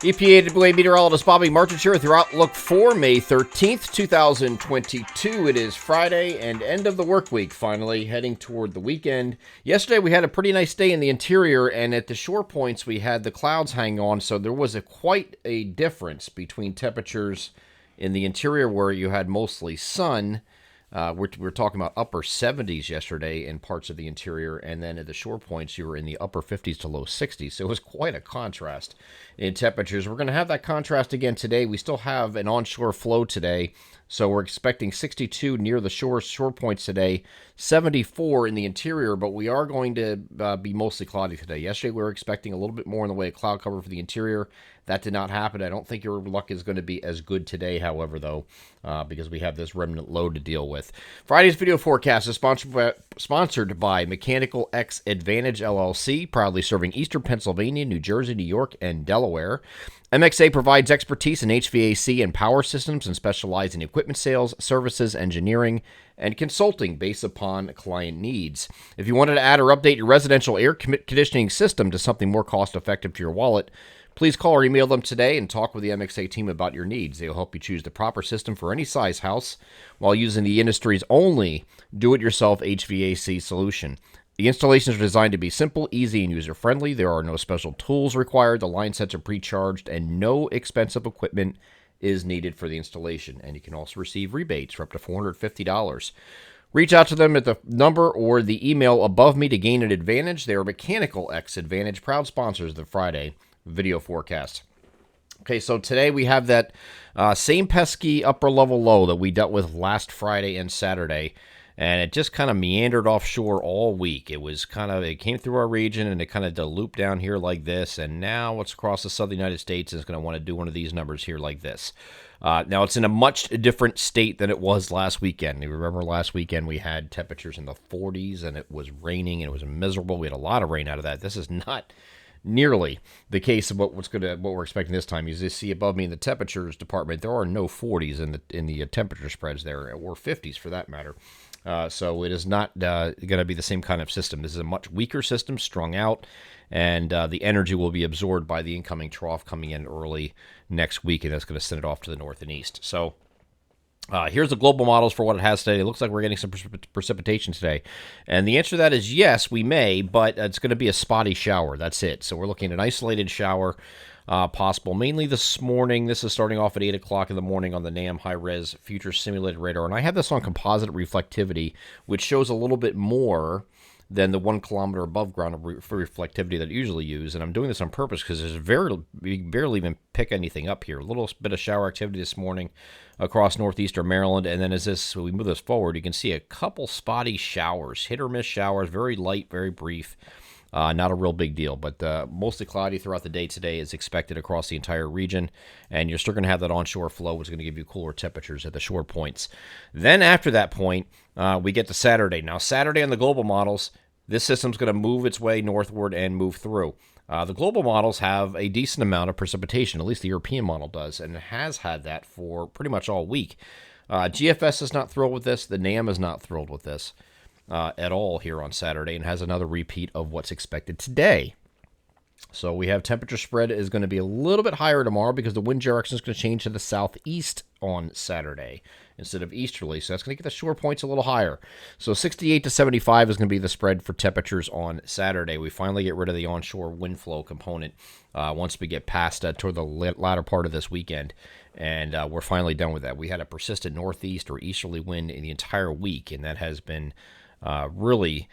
EPAWA meteorologist Bobby Martin here with your outlook for May 13th, 2022. It is Friday and end of the work week, finally heading toward the weekend. Yesterday we had a pretty nice day in the interior, and at the shore points we had the clouds hang on, so there was quite a difference between temperatures in the interior where you had mostly sun. We're talking about upper 70s yesterday in parts of the interior, and then at the shore points, you were in the upper 50s to low 60s. So it was quite a contrast in temperatures. We're going to have that contrast again today. We still have an onshore flow today, so we're expecting 62 near the shore points today, 74 in the interior, but we are going to be mostly cloudy today. Yesterday, we were expecting a little bit more in the way of cloud cover for the interior. That did not happen. I don't think your luck is going to be as good today, however, though, because we have this remnant low to deal with. Friday's video forecast is sponsored by Mechanical X Advantage LLC, proudly serving Eastern Pennsylvania, New Jersey, New York, and Delaware. MXA provides expertise in HVAC and power systems and specializes in equipment sales, services, engineering, and consulting based upon client needs. If you wanted to add or update your residential air conditioning system to something more cost-effective to your wallet, please call or email them today and talk with the MXA team about your needs. They'll help you choose the proper system for any size house while using the industry's only do-it-yourself HVAC solution. The installations are designed to be simple, easy, and user-friendly. There are no special tools required. The line sets are pre-charged, and no expensive equipment is needed for the installation. And you can also receive rebates for up to $450. Reach out to them at the number or the email above me to gain an advantage. They are Mechanical X Advantage, proud sponsors of the Friday video forecast. Okay, so today we have that same pesky upper level low that we dealt with last Friday and Saturday, and it just kind of meandered offshore all week. It came through our region and it kind of looped down here like this, and now it's across the southern United States and it's going to want to do one of these numbers here like this. Now it's in a much different state than it was last weekend. You remember last weekend we had temperatures in the 40s and it was raining and it was miserable. We had a lot of rain out of that. This is not nearly the case of what we're expecting this time. As you see above me in the temperatures department, there are no 40s in the temperature spreads there, or 50s for that matter. So it is not going to be the same kind of system. This is a much weaker system, strung out, and the energy will be absorbed by the incoming trough coming in early next week, and that's going to send it off to the north and east. So here's the global models for what it has today. It looks like we're getting some precipitation today. And the answer to that is yes, we may, but it's going to be a spotty shower. That's it. So we're looking at an isolated shower possible mainly this morning. This is starting off at 8 o'clock in the morning on the NAM high-res future simulated radar. And I have this on composite reflectivity, which shows a little bit more than the 1 kilometer above ground for reflectivity that I usually use. And I'm doing this on purpose because we barely even pick anything up here. A little bit of shower activity this morning across northeastern Maryland. And then as we move this forward, you can see a couple spotty showers, hit or miss showers, very light, very brief. Not a real big deal, but mostly cloudy throughout the day today is expected across the entire region, and you're still going to have that onshore flow, which is going to give you cooler temperatures at the shore points. Then after that point, we get to Saturday. Now, Saturday on the global models, this system's going to move its way northward and move through. The global models have a decent amount of precipitation, at least the European model does, and it has had that for pretty much all week. GFS is not thrilled with this. The NAM is not thrilled with this at all here on Saturday, and has another repeat of what's expected today. So we have temperature spread is going to be a little bit higher tomorrow because the wind direction is going to change to the southeast on Saturday instead of easterly. So that's going to get the shore points a little higher. So 68 to 75 is going to be the spread for temperatures on Saturday. We finally get rid of the onshore wind flow component once we get past toward the latter part of this weekend. And we're finally done with that. We had a persistent northeast or easterly wind in the entire week, and that has been really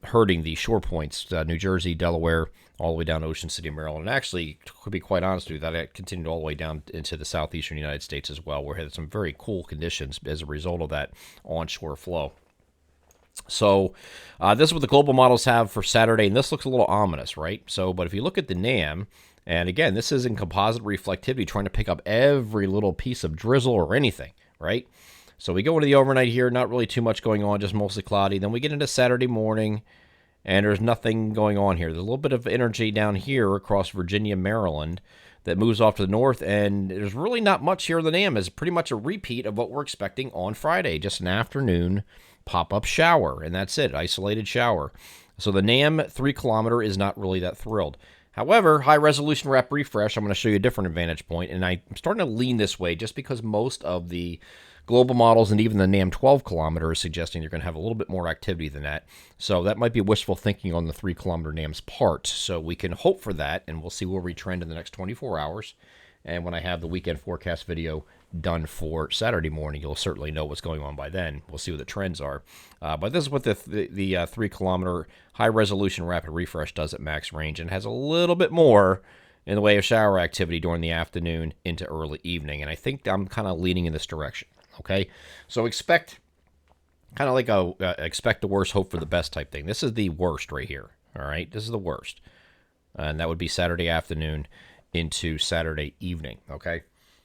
hurting the shore points, New Jersey, Delaware, all the way down to Ocean City, Maryland. And actually, to be quite honest with you, that continued all the way down into the southeastern United States as well. We had some very cool conditions as a result of that onshore flow. So this is what the global models have for Saturday, and this looks a little ominous, right? So, but if you look at the NAM, and again, this is in composite reflectivity, trying to pick up every little piece of drizzle or anything, right? So we go into the overnight here, not really too much going on, just mostly cloudy. Then we get into Saturday morning, and there's nothing going on here. There's a little bit of energy down here across Virginia, Maryland, that moves off to the north, and there's really not much here in the NAM. It's pretty much a repeat of what we're expecting on Friday, just an afternoon pop-up shower, and that's it, isolated shower. So the NAM 3 kilometer is not really that thrilled. However, high resolution wrap refresh, I'm going to show you a different advantage point, and I'm starting to lean this way just because most of the global models and even the NAM 12 kilometer is suggesting you're going to have a little bit more activity than that. So that might be wishful thinking on the 3 kilometer NAM's part. So we can hope for that, and we'll see where we trend in the next 24 hours. And when I have the weekend forecast video done for Saturday morning, you'll certainly know what's going on by then. We'll see what the trends are. But this is what the 3 kilometer high resolution rapid refresh does at max range, and has a little bit more in the way of shower activity during the afternoon into early evening. And I think I'm kind of leaning in this direction. Okay, so expect kind of like expect the worst, hope for the best type thing. This is the worst right here. All right, this is the worst, and that would be Saturday afternoon into Saturday evening. Okay,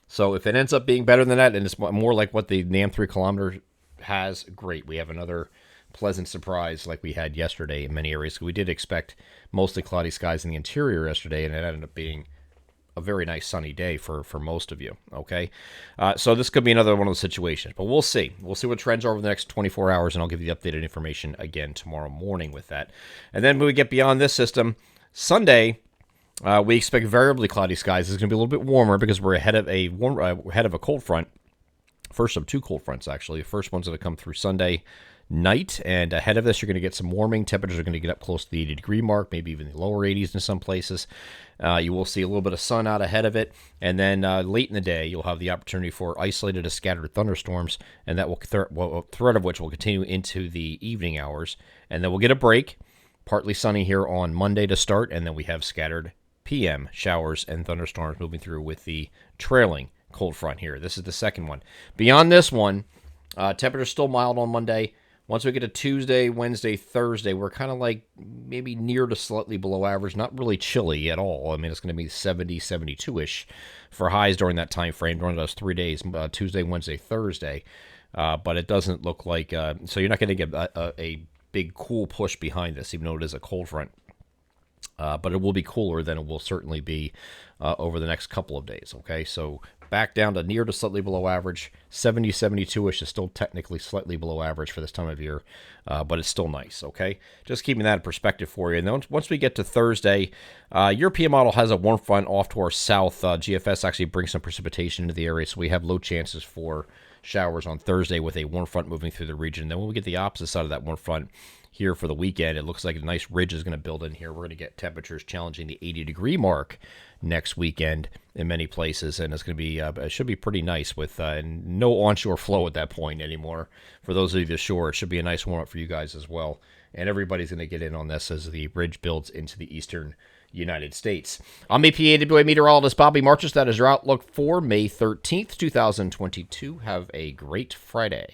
so if it ends up being better than that, and it's more like what the NAM 3 kilometer has, great. We have another pleasant surprise like we had yesterday in many areas. We did expect mostly cloudy skies in the interior yesterday, and it ended up being a very nice sunny day for most of you. Okay, so this could be another one of those situations, but we'll see. We'll see what trends are over the next 24 hours, and I'll give you the updated information again tomorrow morning with that. And then when we get beyond this system, Sunday, we expect variably cloudy skies. It's going to be a little bit warmer because we're ahead of a cold front. First of 2 cold fronts, actually. The first one's going to come through Sunday night, and ahead of this, you're going to get some warming. Temperatures are going to get up close to the 80-degree mark, maybe even the lower 80s in some places. You will see a little bit of sun out ahead of it, and then late in the day, you'll have the opportunity for isolated to scattered thunderstorms, and that will threat of which will continue into the evening hours. And then we'll get a break, partly sunny here on Monday to start, and then we have scattered PM showers and thunderstorms moving through with the trailing cold front here. This is the second one. Beyond this one, temperatures still mild on Monday. Once we get to Tuesday, Wednesday, Thursday, we're kind of like maybe near to slightly below average, not really chilly at all. I mean, it's going to be 70, 72-ish for highs during that time frame, during those 3 days, Tuesday, Wednesday, Thursday. But it doesn't look like, so you're not going to get a big cool push behind this, even though it is a cold front. But it will be cooler than it will certainly be over the next couple of days, okay? So back down to near to slightly below average. 70, 72-ish is still technically slightly below average for this time of year, but it's still nice, okay? Just keeping that in perspective for you. And then once we get to Thursday, European model has a warm front off to our south. GFS actually brings some precipitation into the area, so we have low chances for showers on Thursday with a warm front moving through the region. Then when we get the opposite side of that warm front here for the weekend, it looks like a nice ridge is going to build in here. We're going to get temperatures challenging the 80-degree mark next weekend in many places, and it's going to be it should be pretty nice with no onshore flow at that point anymore. For those of you ashore, it should be a nice warm-up for you guys as well, and everybody's going to get in on this as the ridge builds into the eastern United States. I'm EPAWA meteorologist Bobby Marchus. That is your outlook for May 13th, 2022. Have a great Friday.